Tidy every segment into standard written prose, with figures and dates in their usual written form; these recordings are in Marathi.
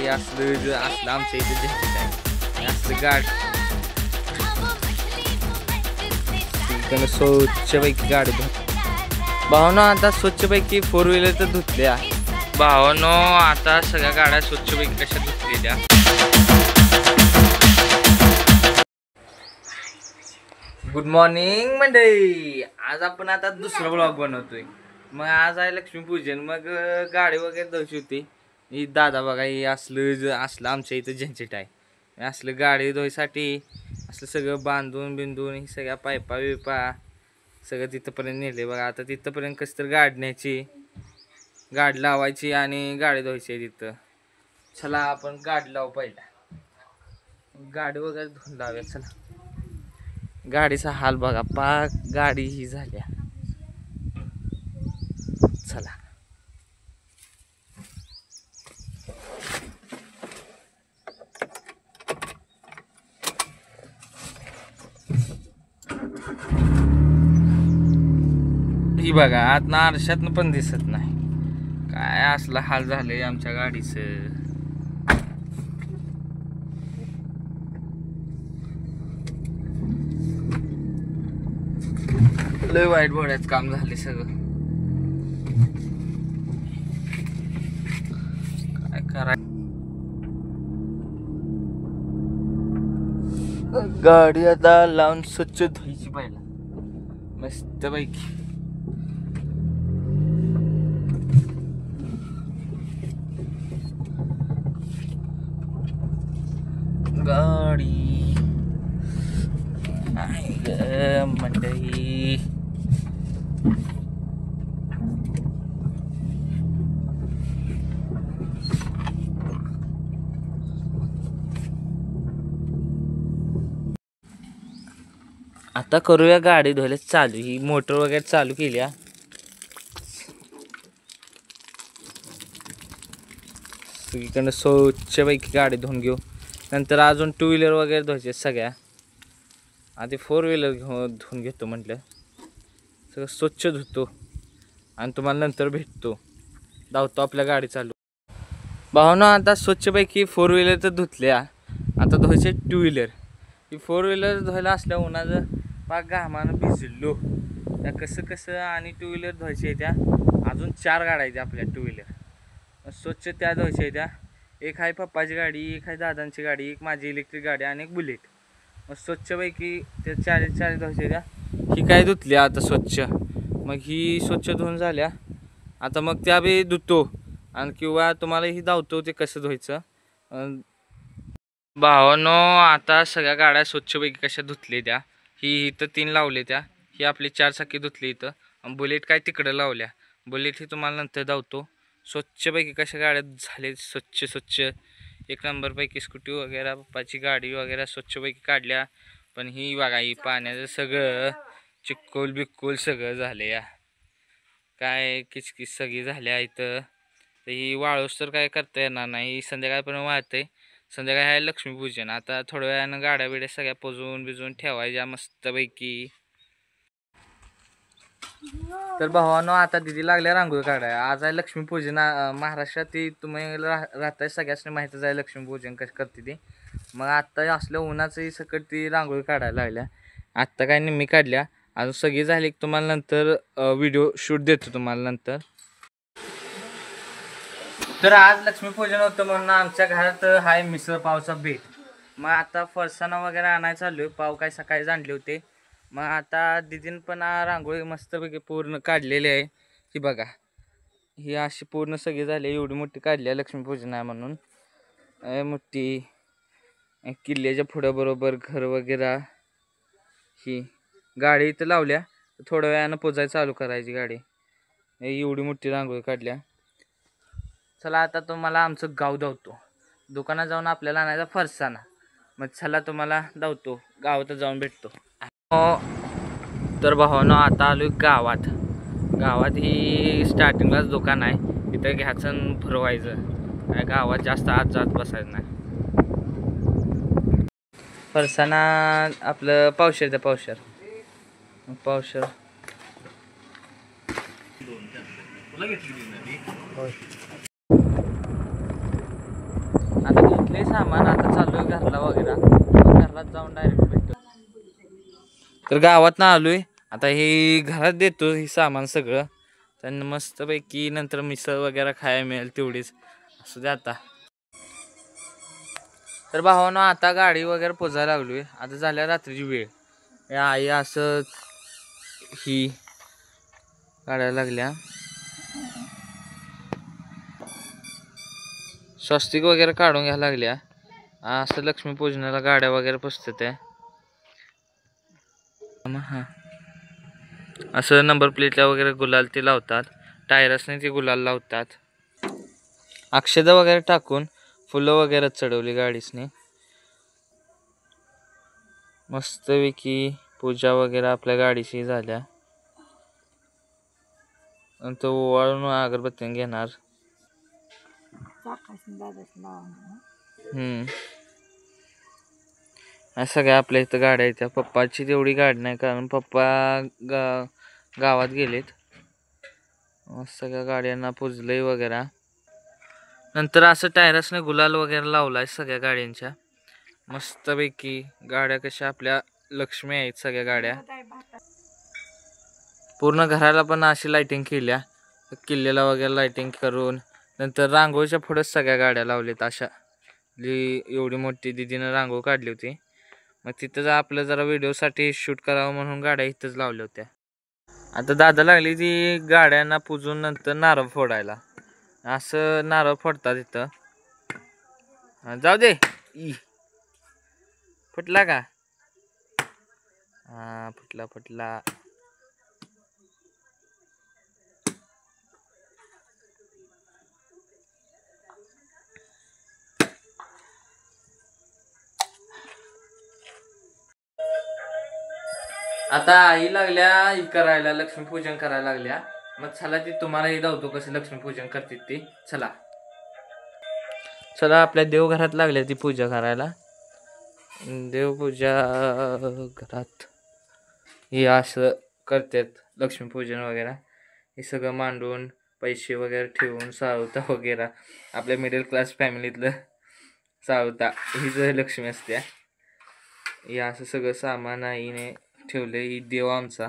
हे असलं आमच्या इथे झंझट आहे. असलं गाडी स्वच्छपैकी गाडी भावानो आता स्वच्छपैकी 4 व्हीलर तर धुतल्या. भावानो आता सगळ्या गाड्या स्वच्छपैकी कशा धुतलेल्या. गुड मॉर्निंग मंडळी. आज आपण आता दुसरा ब्लॉग बनवतोय. मग आज आहे लक्ष्मीपूजन. मग गाडी वगैरे धुवायची होती. ही दादा बघा हे असलं आमच्या इथं झंझट आहे. असलं गाडी धुवायसाठी असलं सगळं बांधून बिंदून ही सगळ्या पायपा बिपा सगळं तिथंपर्यंत नेले बघा. आता तिथंपर्यंत कसं तर गाडी न्यायची, गाडी लावायची आणि गाडी धुवायची आहे तिथं. चला आपण गाडी लावू पहिला. गाडी वगैरे धुवून लावूया चला. गाडीचा हाल बघा पाक गाडी ही झाल्या. चला ही बघा आत आरशातनं पण दिसत नाही. काय असला हाल झालंय आमच्या गाडीचं. लय वाईट बोड्याच काम झाले सगळं. काय कराय. गाडी आता लावून स्वच्छ धुवायची पहिला मस्त पैकी. गाडी मंडई आता करूया गाडी धुवायला चालू. ही मोटर वगैरे चालू केल्या. सगळीकडनं स्वच्छपैकी गाडी धुवून घेऊ. नंतर अजून 2 व्हीलर वगैरे धुवायचे सगळ्या. आधी 4 व्हीलर धुवून घेतो म्हटलं. सगळं स्वच्छ धुतो आणि तुम्हाला नंतर भेटतो. धावतो आपल्या गाडी चालू. भावना आता स्वच्छपैकी 4 व्हीलर तर धुतल्या. आता धुवायचे 2 व्हीलर. ही 4 व्हीलर धुवायला असल्या उन्हाचं पाक घामानं भिजलो त्या कसं आणि 2 व्हीलर धुवायची आहे त्या. अजून 4 गाड्या आहेत आपल्या 2 व्हीलर स्वच्छ त्या धुवायच्या आहेत त्या. एक आहे पप्पाची गाडी, एक आहे दादांची गाडी, एक माझी इलेक्ट्रिक गाडी आणि एक बुलेट. मग स्वच्छपैकी त्या 4 धुवायच्या त्या. ही काय धुतल्या आता स्वच्छ. मग ही स्वच्छ धुवून झाल्या. आता मग त्या बी धुतो आणि किंवा तुम्हाला ही धावतो ते कसं धुवायचं. भावानो आता सगळ्या गाड्या स्वच्छपैकी कशा धुतले त्या. ही इथं 3 लावले त्या. ही आपली 4 चाकी धुतली इथं. आणि बुलेट काय तिकडं लावल्या. बुलेट ही तुम्हाला नंतर धावतो. स्वच्छपैकी कशा गाड्या झाले स्वच्छ एक नंबरपैकी. स्कूटी वगैरे पप्पाची गाडी वगैरे स्वच्छपैकी काढल्या. पण ही बघा ही पाण्याचं सगळं चिक्कोल बिक्कोल सगळं झाले या. काय किचकिच सगळी झाल्या इथं. तर ही वाळूस तर काय करता येणार नाही. संध्याकाळपर्यंत वाळते. संध्याकाळी आहे लक्ष्मीपूजन. आता थोड्या वेळानं गाड्या बिड्या सगळ्या भिजवून ठेवायच्या मस्तपैकी. तर भावानो आता दिदी लागल्या रांगोळी काढाय. आज आहे लक्ष्मीपूजन. महाराष्ट्रात ती तुम्ही राहताय सगळ्यांनी माहितीच आहे लक्ष्मीपूजन कसं करते ती. मग आत्ता असल्या उन्हाचंही सकट ती रांगोळी काढायला लागल्या. आत्ता काय निम्मी काढल्या. अजून सगळी झाली की तुम्हाला नंतर व्हिडिओ शूट देतो तुम्हाला नंतर. तर आज लक्ष्मीपूजन होतं म्हणून आमच्या घरात हाय मिसळ पावचा बेत. मग आता फरसाणा वगैरे आणायला चालू. पाव काय सकाळी आणले होते. मग आता दिदीन पण रांगोळी मस्तपैकी पूर्ण काढलेली आहे. ही बघा ही अशी पूर्ण सगळी झाली. एवढी मोठी काढली आहे लक्ष्मीपूजन आहे म्हणून. मोठी किल्ल्याच्या पुढं बरोबर घर वगैरे. ही गाडी इथं लावल्या. थोड्या वेळानं पोचायला चालू करायची गाडी. एवढी मोठी रांगोळी काढल्या. चला आता तुम्हाला आमचं गाव धावतो. दुकानात जाऊन आपल्याला आणायचा फरसाणा. मग चला तुम्हाला धावतो गावात जाऊन भेटतो. तर भावानो आता आलोय गावात. गावात ही स्टार्टिंगलाच दुकान आहे. तिथं घ्यायचं फिरवायचं. काय गावात जास्त आत जात बसायचं नाही. फरसाणा आपलं पावशेर द्या. पावशेर आता घेतले सामान, आता चाललोय घरला वगैरे, घरला जाऊन डायरेक्ट भेटतो. तर गावात ना आलोय आता, हे घरात देतो हे सामान सगळं, त्यांना मस्तपैकी नंतर मिसळ वगैरे खायला मिळेल तेवढीच, असू दे आता. तर भावानं आता गाडी वगैरे पोचायला लागलोय, आता झाल्या रात्रीची वेळ. या आई असं ही काढायला लागल्या, स्वस्तिक वगैरे काढून घ्यायला लागल्या. असं लक्ष्मीपूजनाला गाड्या वगैरे पुसतात आहे. हा असं नंबर प्लेटला वगैरे गुलाल ते लावतात, टायरसने ते गुलाल लावतात. अक्षदा वगैरे टाकून फुलं वगैरे चढवली गाडीसने. मस्तपैकी पूजा वगैरे आपल्या गाडीशी झाल्या. नंतर ओवाळून अगरबत्ती घेणार. सगळ्या आपल्या इथं गाड्या आहेत. पप्पाची तेवढी गाडी नाही, कारण पप्पा गावात गेलेत. सगळ्या गाड्यांना पुजलंय वगैरे. नंतर असं टायरसने गुलाल वगैरे लावलाय सगळ्या गाड्यांच्या. मस्तपैकी गाड्या कशा आपल्या लक्ष्मी आहेत सगळ्या गाड्या. पूर्ण घराला पण अशी लाइटिंग केल्या, किल्ल्याला वगैरे लाइटिंग करून. नंतर रांगोळीच्या पुढेच सगळ्या गाड्या लावल्यात अशा. एवढी मोठी दिदीनं रांगोळी काढली होती, मग तिथं आपलं जरा व्हिडिओसाठी शूट करावं म्हणून गाड्या इथंच लावल्या होत्या. आता दादा लागली ती गाड्यांना पुजून नंतर नारळ फोडायला. असं नारळ फोडतात इथं. जाऊ दे, फुटला का? हा फुटला फुटला. आता आई लागल्या करायला, लक्ष्मीपूजन करायला लागल्या. मग चला ती तुम्हालाही दावतो कसं लक्ष्मीपूजन करते ती. चला चला आपल्या देवघरात लागल्या ती पूजा करायला. देवपूजा घरात हे असं करतात लक्ष्मीपूजन वगैरे. हे सगळं मांडून पैसे वगैरे ठेवून सावता वगैरे, आपल्या मिडल क्लास फॅमिलीतलं सावता ही जर लक्ष्मी असते. हे असं सगळं सामान आईने ठेवले. ही देव आमचा.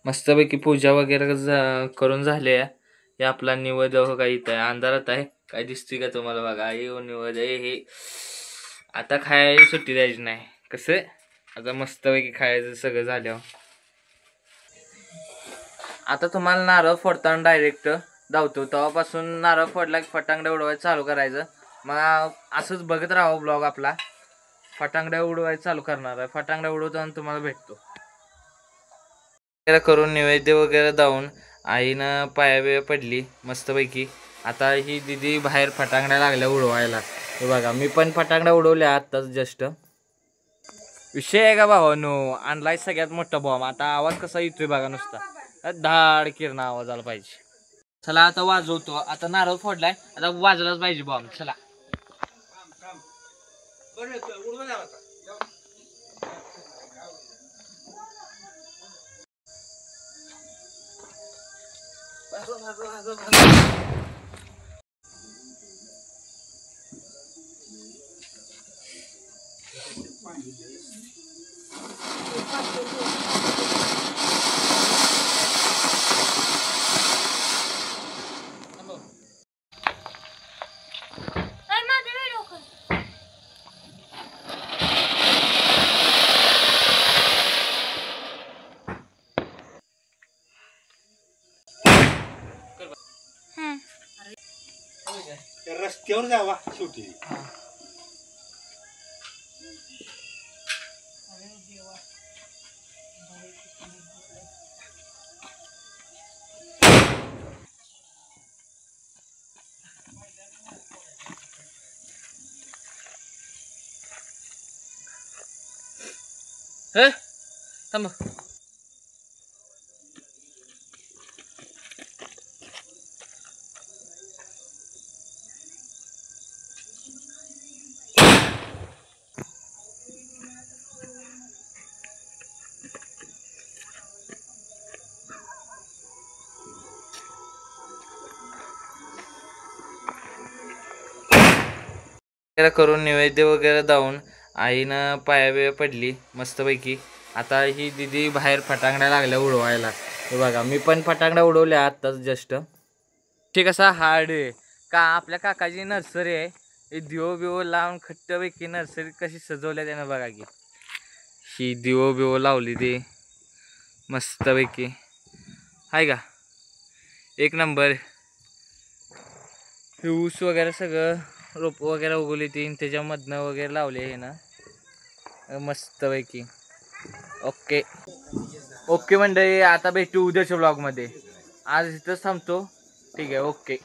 मस्तपैकी पूजा वगैरे करून झाले. हे आपला निवेद हो का इथं आहे, अंधारात आहे काय दिसतोय का तुम्हाला? बघा हे निवेद आहे. हे आता खायला सुट्टी द्यायची नाही. कसं आता मस्तपैकी खायचं सगळं झाल्यावर. आता तुम्हाला नारळ फोडताना डायरेक्ट धावतो, तेव्हापासून नारळ फोडला की फटांगड्या उडवायचं चालू करायचं. मग असंच बघत राहा ब्लॉग आपला. फटांगड्या उडवायचं चालू करणार आहे, फटांगड्या उडवताना तुम्हाला भेटतो. करून नैवेद्य वगैरे दावून आईनं पाया बिया पडली मस्तपैकी. आता ही दिदी बाहेर फटांगड्या लागल्या उडवायला. हे बघा मी पण फटांगड्या उडवल्या आत्ताच जस्ट. विषय आहे का भावानो, आणलाय सगळ्यात मोठा बॉम्ब. आता आवाज कसा येतोय बघा नुसता, धाड किरण आवाज आला पाहिजे. चला आता वाजवतो. आता नारळ फोडलाय, आता वाजलाच पाहिजे बॉम्ब. चला रस्त्यावर जावा शेवटी. थांब. वगैरे करून नैवेद्य वगैरे दावून आईनं पाया पडली मस्तपैकी. आता ही दिदी बाहेर फटाकड्या लागल्या उडवायला. हे बघा मी पण फटाकड्या उडवल्या आत्ताच जस्ट. ठीक असा हार्ड आहे का आपल्या काकाची नर्सरी आहे. हे दिवो बिवो लावून खट्टपैकी नर्सरी कशी सजवल्या त्यानं बघा की. ही दिवो बिवो लावली ती मस्तपैकी आहे का एक नंबर. हे ऊस वगैरे सगळं रोप वगैरे उगवली ती त्याच्यामधनं वगैरे लावले हे ना मस्तपैकी. ओके ओके मंडळी आता भेटू उद्याच्या ब्लॉगमध्ये. आज इथंच थांबतो. ठीक आहे ओके.